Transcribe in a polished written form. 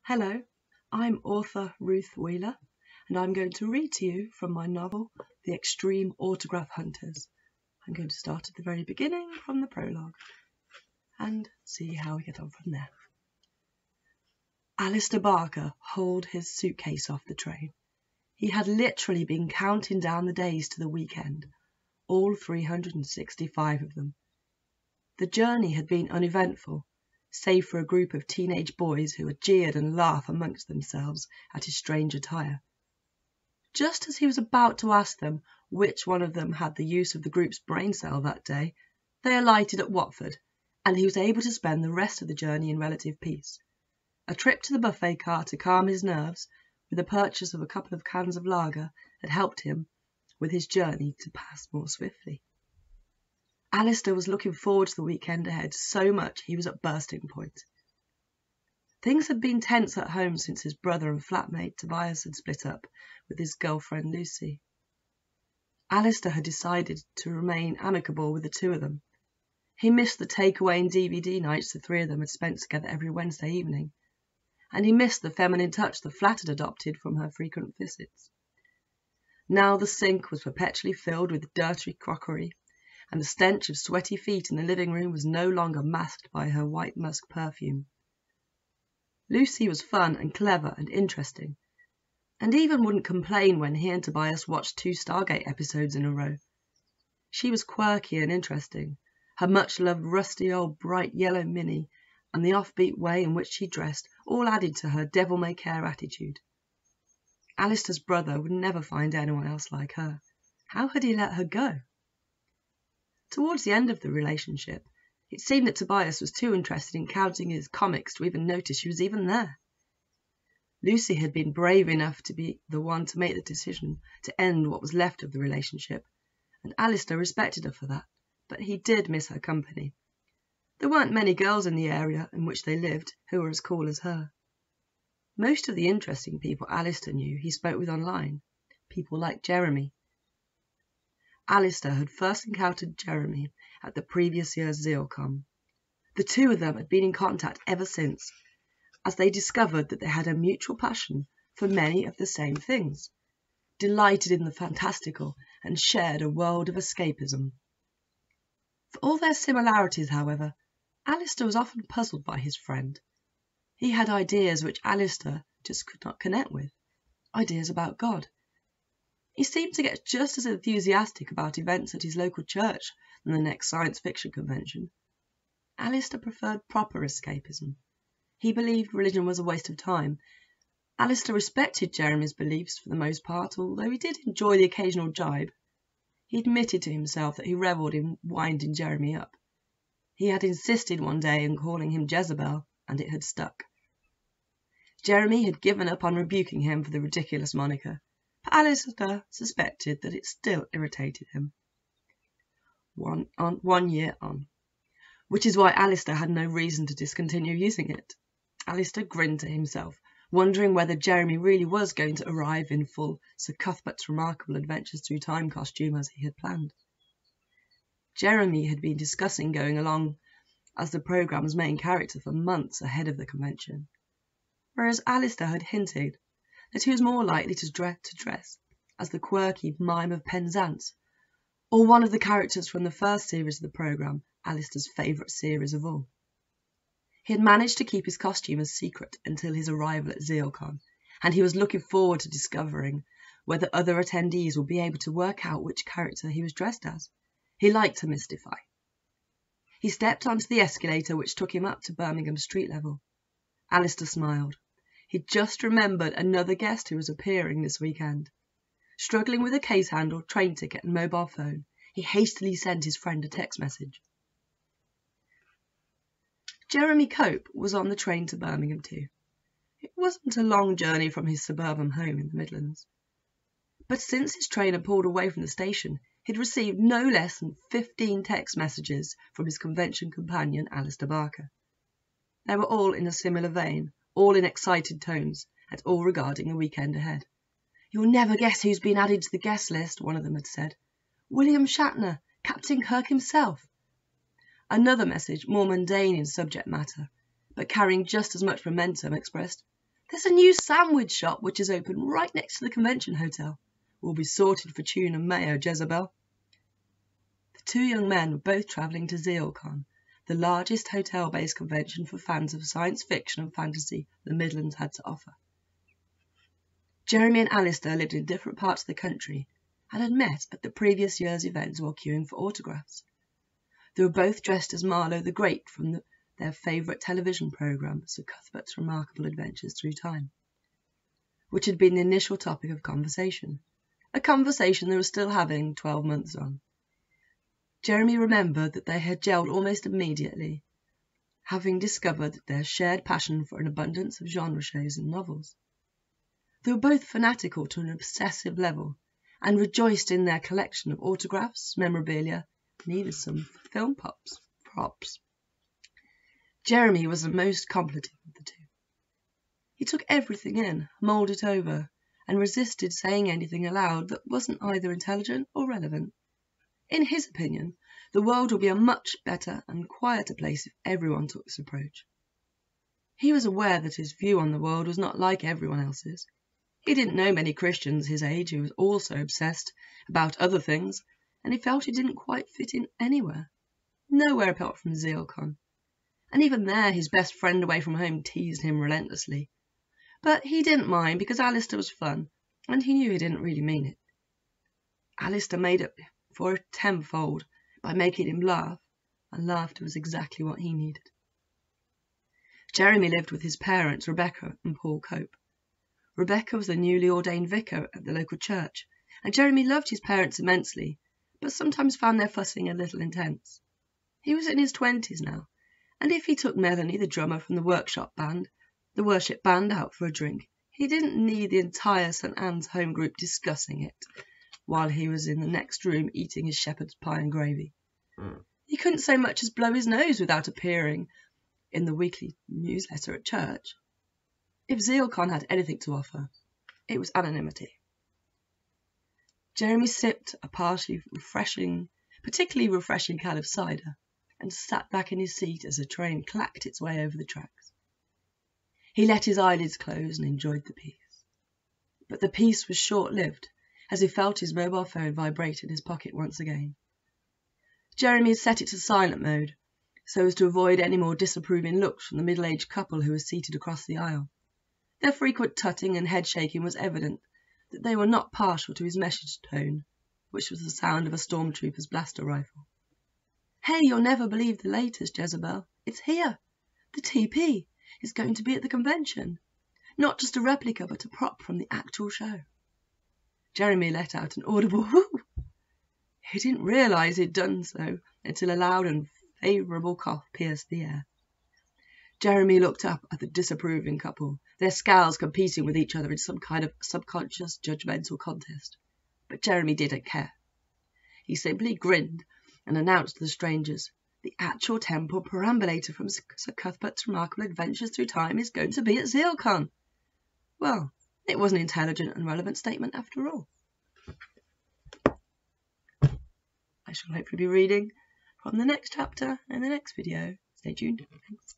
Hello, I'm author Ruth Wheeler, and I'm going to read to you from my novel, The Extreme Autograph Hunters. I'm going to start at the very beginning from the prologue and see how we get on from there. Alistair Barker hauled his suitcase off the train. He had literally been counting down the days to the weekend, all 365 of them. The journey had been uneventful, save for a group of teenage boys who had jeered and laughed amongst themselves at his strange attire. Just as he was about to ask them which one of them had the use of the group's brain cell that day, they alighted at Watford, and he was able to spend the rest of the journey in relative peace. A trip to the buffet car to calm his nerves, with the purchase of a couple of cans of lager, had helped him with his journey to pass more swiftly. Alistair was looking forward to the weekend ahead so much he was at bursting point. Things had been tense at home since his brother and flatmate Tobias had split up with his girlfriend Lucy. Alistair had decided to remain amicable with the two of them. He missed the takeaway and DVD nights the three of them had spent together every Wednesday evening, and he missed the feminine touch the flat had adopted from her frequent visits. Now the sink was perpetually filled with dirty crockery, and the stench of sweaty feet in the living room was no longer masked by her white musk perfume. Lucy was fun and clever and interesting, and even wouldn't complain when he and Tobias watched 2 Stargate episodes in a row. She was quirky and interesting, her much-loved rusty old bright yellow Mini and the offbeat way in which she dressed all added to her devil-may-care attitude. Alistair's brother would never find anyone else like her. How had he let her go? Towards the end of the relationship, it seemed that Tobias was too interested in counting his comics to even notice she was even there. Lucy had been brave enough to be the one to make the decision to end what was left of the relationship, and Alistair respected her for that, but he did miss her company. There weren't many girls in the area in which they lived who were as cool as her. Most of the interesting people Alistair knew he spoke with online, people like Jeremy. Alistair had first encountered Jeremy at the previous year's ZealCon. The two of them had been in contact ever since, as they discovered that they had a mutual passion for many of the same things, delighted in the fantastical, and shared a world of escapism. For all their similarities, however, Alistair was often puzzled by his friend. He had ideas which Alistair just could not connect with, ideas about God. He seemed to get just as enthusiastic about events at his local church than the next science fiction convention. Alistair preferred proper escapism. He believed religion was a waste of time. Alistair respected Jeremy's beliefs for the most part, although he did enjoy the occasional jibe. He admitted to himself that he revelled in winding Jeremy up. He had insisted one day on calling him Jezebel, and it had stuck. Jeremy had given up on rebuking him for the ridiculous moniker, but Alistair suspected that it still irritated him. 1 year on, which is why Alistair had no reason to discontinue using it. Alistair grinned to himself, wondering whether Jeremy really was going to arrive in full Sir Cuthbert's Remarkable Adventures Through Time costume as he had planned. Jeremy had been discussing going along as the programme's main character for months ahead of the convention, whereas Alistair had hinted that he was more likely to dress as the quirky mime of Penzance, or one of the characters from the first series of the programme, Alistair's favourite series of all. He had managed to keep his costume a secret until his arrival at ZealCon, and he was looking forward to discovering whether other attendees would be able to work out which character he was dressed as. He liked to mystify. He stepped onto the escalator which took him up to Birmingham street level. Alistair smiled. He'd just remembered another guest who was appearing this weekend. Struggling with a case handle, train ticket and mobile phone, he hastily sent his friend a text message. Jeremy Cope was on the train to Birmingham too. It wasn't a long journey from his suburban home in the Midlands. But since his train had pulled away from the station, he'd received no less than 15 text messages from his convention companion, Alistair Barker. They were all in a similar vein, all in excited tones, and all regarding the weekend ahead. "You'll never guess who's been added to the guest list," one of them had said. "William Shatner, Captain Kirk himself." Another message, more mundane in subject matter, but carrying just as much momentum, expressed, There's a new sandwich shop which is open right next to the convention hotel. We'll be sorted for tune and mayo, Jezebel. The two young men were both travelling to ZealCon, the largest hotel-based convention for fans of science fiction and fantasy the Midlands had to offer. Jeremy and Alistair lived in different parts of the country and had met at the previous year's events while queuing for autographs. They were both dressed as Marlowe the Great from their favourite television programme, Sir Cuthbert's Remarkable Adventures Through Time, which had been the initial topic of conversation, a conversation they were still having 12 months on. Jeremy remembered that they had gelled almost immediately, having discovered their shared passion for an abundance of genre shows and novels. They were both fanatical to an obsessive level, and rejoiced in their collection of autographs, memorabilia, and even some film props. Jeremy was the most complicated of the two. He took everything in, mulled it over, and resisted saying anything aloud that wasn't either intelligent or relevant. In his opinion, the world would be a much better and quieter place if everyone took this approach. He was aware that his view on the world was not like everyone else's. He didn't know many Christians his age who was also obsessed about other things, and he felt he didn't quite fit in anywhere. Nowhere apart from ZealCon. And even there his best friend away from home teased him relentlessly. But he didn't mind because Alistair was fun, and he knew he didn't really mean it. Alistair made up for it tenfold by making him laugh, and laughter was exactly what he needed. Jeremy lived with his parents, Rebecca and Paul Cope. Rebecca was the newly ordained vicar at the local church, and Jeremy loved his parents immensely, but sometimes found their fussing a little intense. He was in his 20s now, and if he took Melanie, the drummer from the worship band, out for a drink, he didn't need the entire St Anne's home group discussing it while he was in the next room eating his shepherd's pie and gravy. He couldn't so much as blow his nose without appearing in the weekly newsletter at church. If ZealCon had anything to offer, it was anonymity. Jeremy sipped a particularly refreshing can of cider and sat back in his seat as the train clacked its way over the tracks. He let his eyelids close and enjoyed the peace. But the peace was short-lived, as he felt his mobile phone vibrate in his pocket once again. Jeremy had set it to silent mode, so as to avoid any more disapproving looks from the middle-aged couple who were seated across the aisle. Their frequent tutting and head-shaking was evident that they were not partial to his message tone, which was the sound of a stormtrooper's blaster rifle. "Hey, you'll never believe the latest, Jezebel. It's here. The TP is going to be at the convention. Not just a replica, but a prop from the actual show." Jeremy let out an audible whoo. He didn't realise he'd done so until a loud and favourable cough pierced the air. Jeremy looked up at the disapproving couple, their scowls competing with each other in some kind of subconscious judgmental contest. But Jeremy didn't care. He simply grinned and announced to the strangers, "The actual temple perambulator from Sir Cuthbert's Remarkable Adventures Through Time is going to be at ZealCon." Well, it was an intelligent and relevant statement after all. I shall hopefully be reading from the next chapter in the next video. Stay tuned. Thanks.